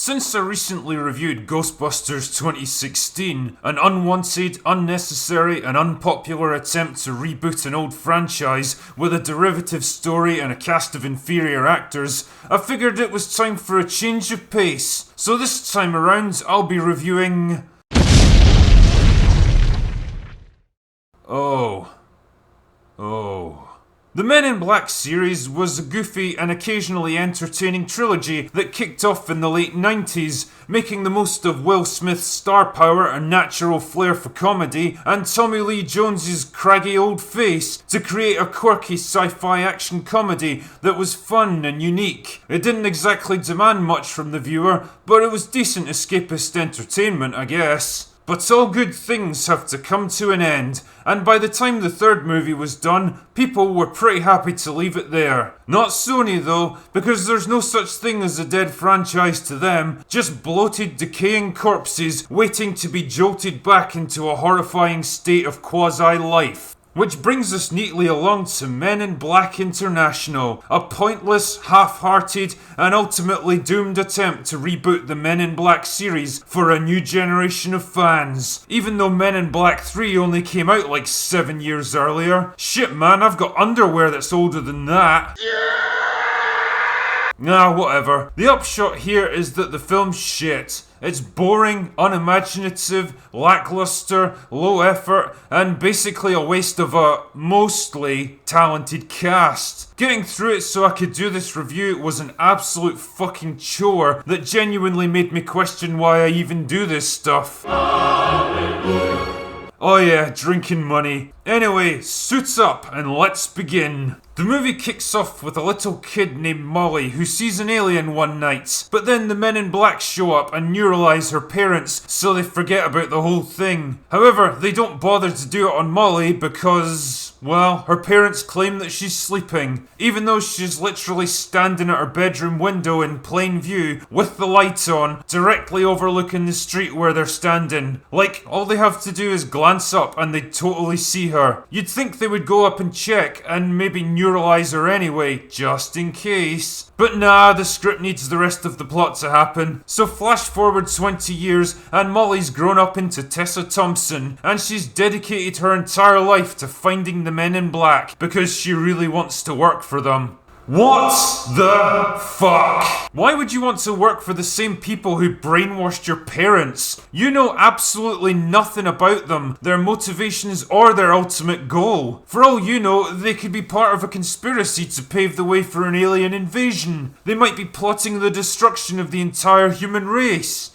Since I recently reviewed Ghostbusters 2016, an unwanted, unnecessary and unpopular attempt to reboot an old franchise with a derivative story and a cast of inferior actors, I figured it was time for a change of pace. So this time around, I'll be reviewing... Oh. The Men in Black series was a goofy and occasionally entertaining trilogy that kicked off in the late 90s, making the most of Will Smith's star power and natural flair for comedy, and Tommy Lee Jones's craggy old face to create a quirky sci-fi action comedy that was fun and unique. It didn't exactly demand much from the viewer, but it was decent escapist entertainment, I guess. But all good things have to come to an end, and by the time the third movie was done, people were pretty happy to leave it there. Not Sony though, because there's no such thing as a dead franchise to them, just bloated, decaying corpses waiting to be jolted back into a horrifying state of quasi-life. Which brings us neatly along to Men in Black International, a pointless, half-hearted, and ultimately doomed attempt to reboot the Men in Black series for a new generation of fans. Even though Men in Black 3 only came out like 7 years earlier. Shit man, I've got underwear that's older than that. Nah, whatever. The upshot here is that the film's shit. It's boring, unimaginative, lackluster, low effort, and basically a waste of a mostly talented cast. Getting through it so I could do this review was an absolute fucking chore that genuinely made me question why I even do this stuff. Oh yeah, drinking money. Anyway, suits up and let's begin. The movie kicks off with a little kid named Molly who sees an alien one night, but then the Men in Black show up and neuralize her parents so they forget about the whole thing. However, they don't bother to do it on Molly because, well, her parents claim that she's sleeping, even though she's literally standing at her bedroom window in plain view with the light on, directly overlooking the street where they're standing. Like, all they have to do is glance up and they'd totally see her. You'd think they would go up and check and maybe neuralize her anyway, just in case. But nah, the script needs the rest of the plot to happen. So flash forward 20 years and Molly's grown up into Tessa Thompson and she's dedicated her entire life to finding the Men in Black because she really wants to work for them. What the fuck? Why would you want to work for the same people who brainwashed your parents? You know absolutely nothing about them, their motivations or their ultimate goal. For all you know, they could be part of a conspiracy to pave the way for an alien invasion. They might be plotting the destruction of the entire human race.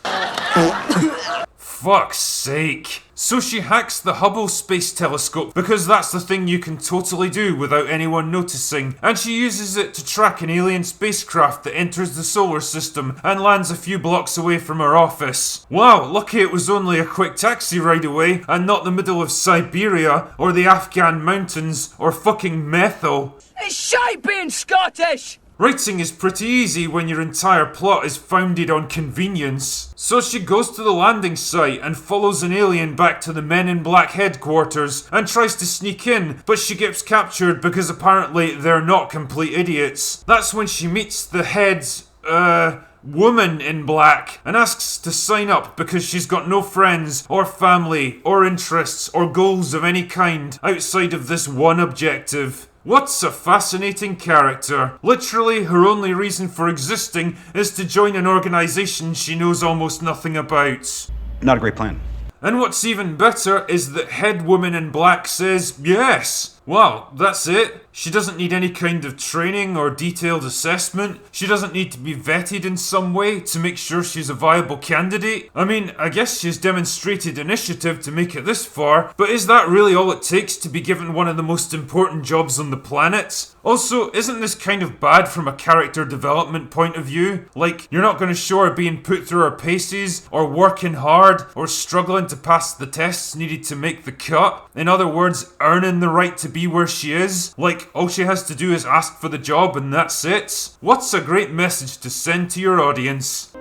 Fuck's sake. So she hacks the Hubble Space Telescope because that's the thing you can totally do without anyone noticing, and she uses it to track an alien spacecraft that enters the solar system and lands a few blocks away from her office. Wow, lucky it was only a quick taxi ride away and not the middle of Siberia or the Afghan mountains or fucking Methil. It's shite being Scottish! Writing is pretty easy when your entire plot is founded on convenience. So she goes to the landing site and follows an alien back to the Men in Black headquarters and tries to sneak in, but she gets captured because apparently they're not complete idiots. That's when she meets the woman in black and asks to sign up because she's got no friends or family or interests or goals of any kind outside of this one objective. What's a fascinating character. Literally, her only reason for existing is to join an organization she knows almost nothing about. Not a great plan. And what's even better is that head woman in black says yes. Well, that's it. She doesn't need any kind of training or detailed assessment. She doesn't need to be vetted in some way to make sure she's a viable candidate. I mean, I guess she's demonstrated initiative to make it this far, but is that really all it takes to be given one of the most important jobs on the planet? Also, isn't this kind of bad from a character development point of view? Like, you're not going to show her being put through her paces, or working hard, or struggling to pass the tests needed to make the cut? In other words, earning the right to be where she is? Like, all she has to do is ask for the job and that's it? What's a great message to send to your audience?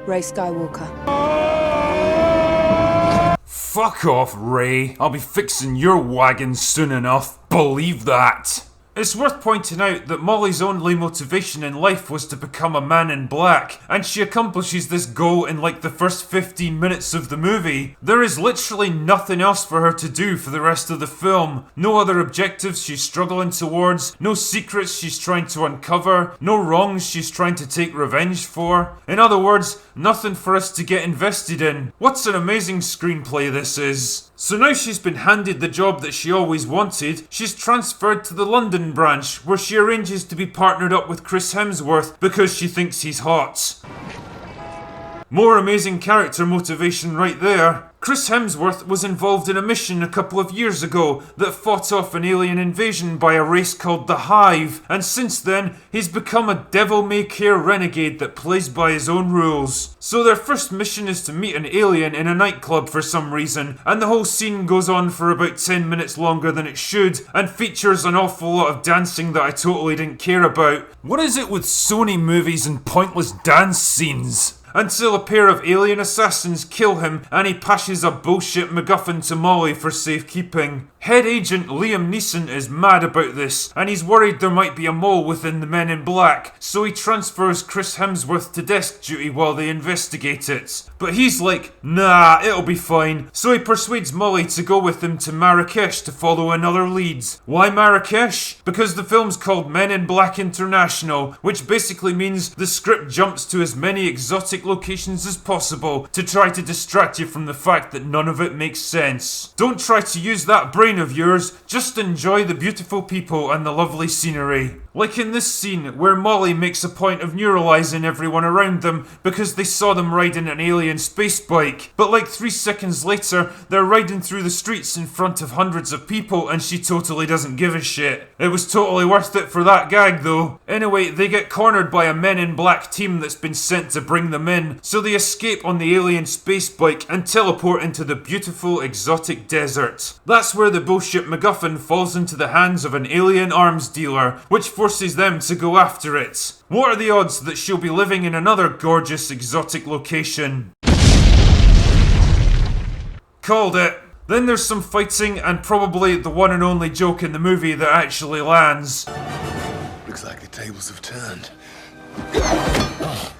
Rey Skywalker. Fuck off, Rey. I'll be fixing your wagon soon enough. Believe that. It's worth pointing out that Molly's only motivation in life was to become a man in black, and she accomplishes this goal in like the first 15 minutes of the movie. There is literally nothing else for her to do for the rest of the film. No other objectives she's struggling towards, no secrets she's trying to uncover, no wrongs she's trying to take revenge for. In other words, nothing for us to get invested in. What an amazing screenplay this is. So now she's been handed the job that she always wanted, she's transferred to the London branch, where she arranges to be partnered up with Chris Hemsworth because she thinks he's hot. More amazing character motivation right there. Chris Hemsworth was involved in a mission a couple of years ago that fought off an alien invasion by a race called the Hive, and since then, he's become a devil-may-care renegade that plays by his own rules. So their first mission is to meet an alien in a nightclub for some reason, and the whole scene goes on for about 10 minutes longer than it should, and features an awful lot of dancing that I totally didn't care about. What is it with Sony movies and pointless dance scenes? Until a pair of alien assassins kill him and he passes a bullshit MacGuffin to Molly for safekeeping. Head agent Liam Neeson is mad about this, and he's worried there might be a mole within the Men in Black, so he transfers Chris Hemsworth to desk duty while they investigate it. But he's like, nah, it'll be fine, so he persuades Molly to go with him to Marrakesh to follow another lead. Why Marrakesh? Because the film's called Men in Black International, which basically means the script jumps to as many exotic locations as possible to try to distract you from the fact that none of it makes sense. Don't try to use that brain of yours, just enjoy the beautiful people and the lovely scenery. Like in this scene where Molly makes a point of neuralizing everyone around them because they saw them riding an alien space bike, but like 3 seconds later they're riding through the streets in front of hundreds of people and she totally doesn't give a shit. It was totally worth it for that gag though. Anyway, they get cornered by a Men in Black team that's been sent to bring them in, so they escape on the alien space bike and teleport into the beautiful exotic desert. That's where the bullshit MacGuffin falls into the hands of an alien arms dealer, which forces them to go after it. What are the odds that she'll be living in another gorgeous exotic location? Called it. Then there's some fighting and probably the one and only joke in the movie that actually lands. Looks like the tables have turned. Oh,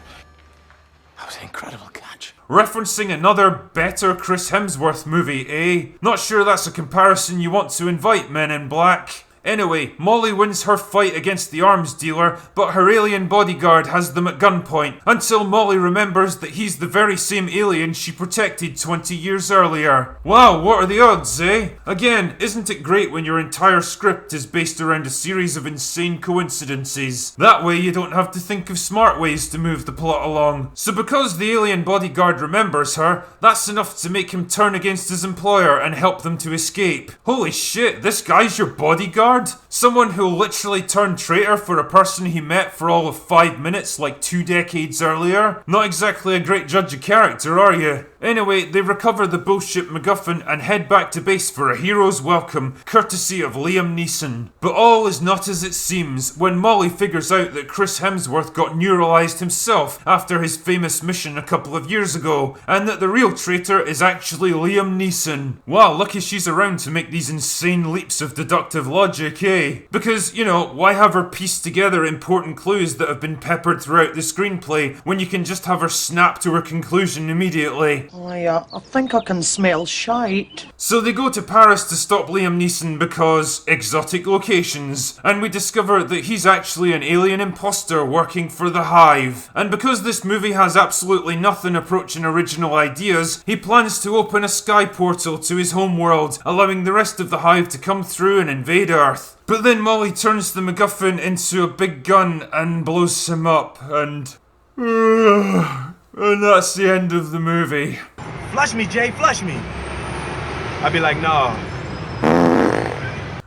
that was an incredible catch. Referencing another better Chris Hemsworth movie, eh? Not sure that's a comparison you want to invite, Men in Black. Anyway, Molly wins her fight against the arms dealer, but her alien bodyguard has them at gunpoint, until Molly remembers that he's the very same alien she protected 20 years earlier. Wow, what are the odds, eh? Again, isn't it great when your entire script is based around a series of insane coincidences? That way you don't have to think of smart ways to move the plot along. So because the alien bodyguard remembers her, that's enough to make him turn against his employer and help them to escape. Holy shit, this guy's your bodyguard? Someone who literally turned traitor for a person he met for all of 5 minutes like 2 decades earlier? Not exactly a great judge of character, are you? Anyway, they recover the bullshit MacGuffin and head back to base for a hero's welcome, courtesy of Liam Neeson. But all is not as it seems when Molly figures out that Chris Hemsworth got neuralized himself after his famous mission a couple of years ago, and that the real traitor is actually Liam Neeson. Wow, lucky she's around to make these insane leaps of deductive logic, eh? Because, you know, why have her piece together important clues that have been peppered throughout the screenplay when you can just have her snap to her conclusion immediately? I think I can smell shite. So they go to Paris to stop Liam Neeson because exotic locations, and we discover that he's actually an alien imposter working for the Hive. And because this movie has absolutely nothing approaching original ideas, he plans to open a sky portal to his homeworld, allowing the rest of the Hive to come through and invade Earth. But then Molly turns the MacGuffin into a big gun and blows him up, and that's the end of the movie. Flush me, Jay, flush me. I'd be like, no.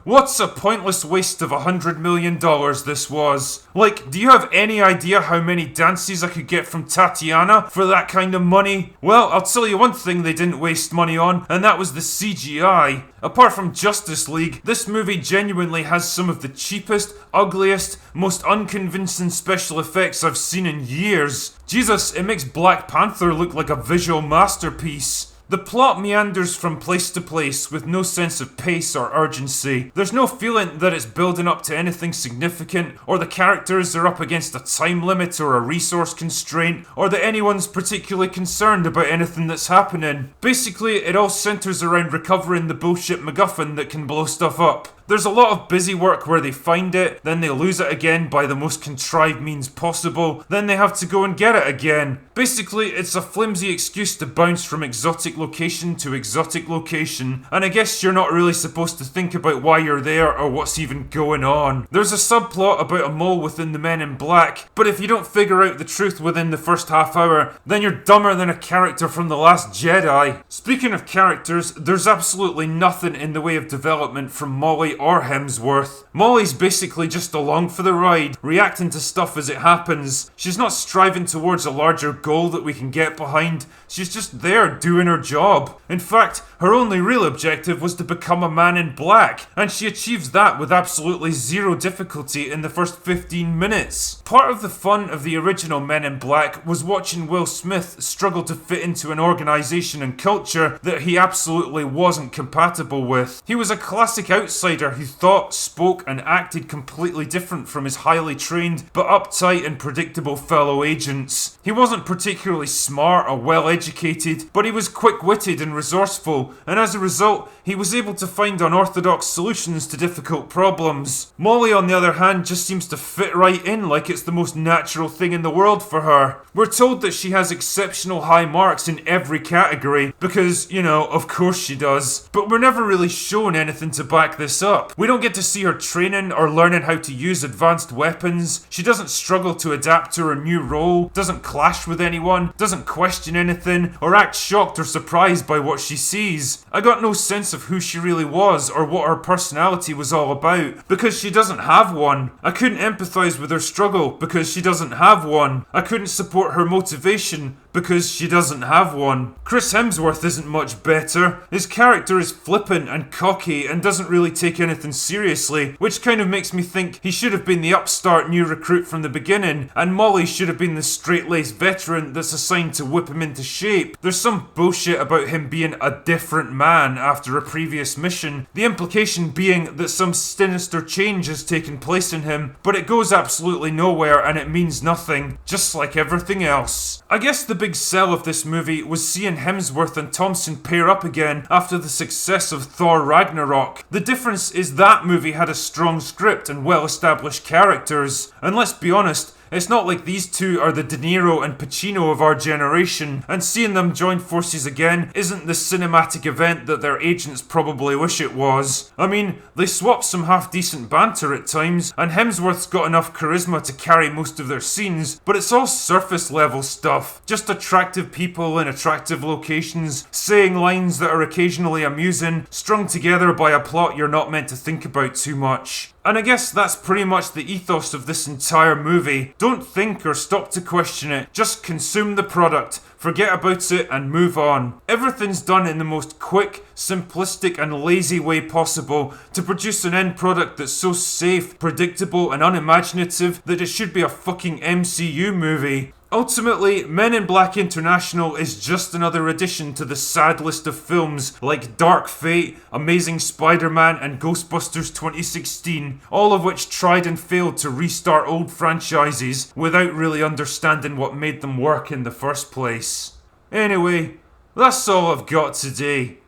What's a pointless waste of $100 million this was? Like, do you have any idea how many dances I could get from Tatiana for that kind of money? Well, I'll tell you one thing they didn't waste money on, and that was the CGI. Apart from Justice League, this movie genuinely has some of the cheapest, ugliest, most unconvincing special effects I've seen in years. Jesus, it makes Black Panther look like a visual masterpiece. The plot meanders from place to place with no sense of pace or urgency. There's no feeling that it's building up to anything significant, or the characters are up against a time limit or a resource constraint, or that anyone's particularly concerned about anything that's happening. Basically, it all centers around recovering the bullshit MacGuffin that can blow stuff up. There's a lot of busy work where they find it, then they lose it again by the most contrived means possible, then they have to go and get it again. Basically, it's a flimsy excuse to bounce from exotic location to exotic location, and I guess you're not really supposed to think about why you're there or what's even going on. There's a subplot about a mole within the Men in Black, but if you don't figure out the truth within the first half hour, then you're dumber than a character from The Last Jedi. Speaking of characters, there's absolutely nothing in the way of development from Molly or Hemsworth. Molly's basically just along for the ride, reacting to stuff as it happens. She's not striving towards a larger goal that we can get behind. She's just there doing her job. In fact, her only real objective was to become a Man in Black, and she achieves that with absolutely zero difficulty in the first 15 minutes. Part of the fun of the original Men in Black was watching Will Smith struggle to fit into an organisation and culture that he absolutely wasn't compatible with. He was a classic outsider who thought, spoke and acted completely different from his highly trained but uptight and predictable fellow agents. He wasn't particularly smart or well educated, but he was quick-witted and resourceful, and as a result, he was able to find unorthodox solutions to difficult problems. Molly, on the other hand, just seems to fit right in like it's the most natural thing in the world for her. We're told that she has exceptional high marks in every category, because, you know, of course she does, but we're never really shown anything to back this up. We don't get to see her training or learning how to use advanced weapons. She doesn't struggle to adapt to her new role, doesn't clash with anyone, doesn't question anything, or act shocked or surprised by what she sees. I got no sense of who she really was or what her personality was all about, because she doesn't have one. I couldn't empathise with her struggle because she doesn't have one. I couldn't support her motivation because she doesn't have one. Chris Hemsworth isn't much better. His character is flippant and cocky and doesn't really take anything seriously, which kind of makes me think he should have been the upstart new recruit from the beginning, and Molly should have been the straight-laced veteran that's assigned to whip him into shape. There's some bullshit about him being a different man after a previous mission, the implication being that some sinister change has taken place in him, but it goes absolutely nowhere and it means nothing, just like everything else. I guess the big sell of this movie was seeing Hemsworth and Thompson pair up again after the success of Thor Ragnarok. The difference is that movie had a strong script and well-established characters, and let's be honest, it's not like these two are the De Niro and Pacino of our generation, and seeing them join forces again isn't the cinematic event that their agents probably wish it was. I mean, they swap some half-decent banter at times, and Hemsworth's got enough charisma to carry most of their scenes, but it's all surface-level stuff. Just attractive people in attractive locations, saying lines that are occasionally amusing, strung together by a plot you're not meant to think about too much. And I guess that's pretty much the ethos of this entire movie. Don't think or stop to question it, just consume the product, forget about it and move on. Everything's done in the most quick, simplistic and lazy way possible to produce an end product that's so safe, predictable and unimaginative that it should be a fucking MCU movie. Ultimately, Men in Black International is just another addition to the sad list of films like Dark Fate, Amazing Spider-Man and Ghostbusters 2016, all of which tried and failed to restart old franchises without really understanding what made them work in the first place. Anyway, that's all I've got today.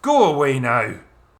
Go away now.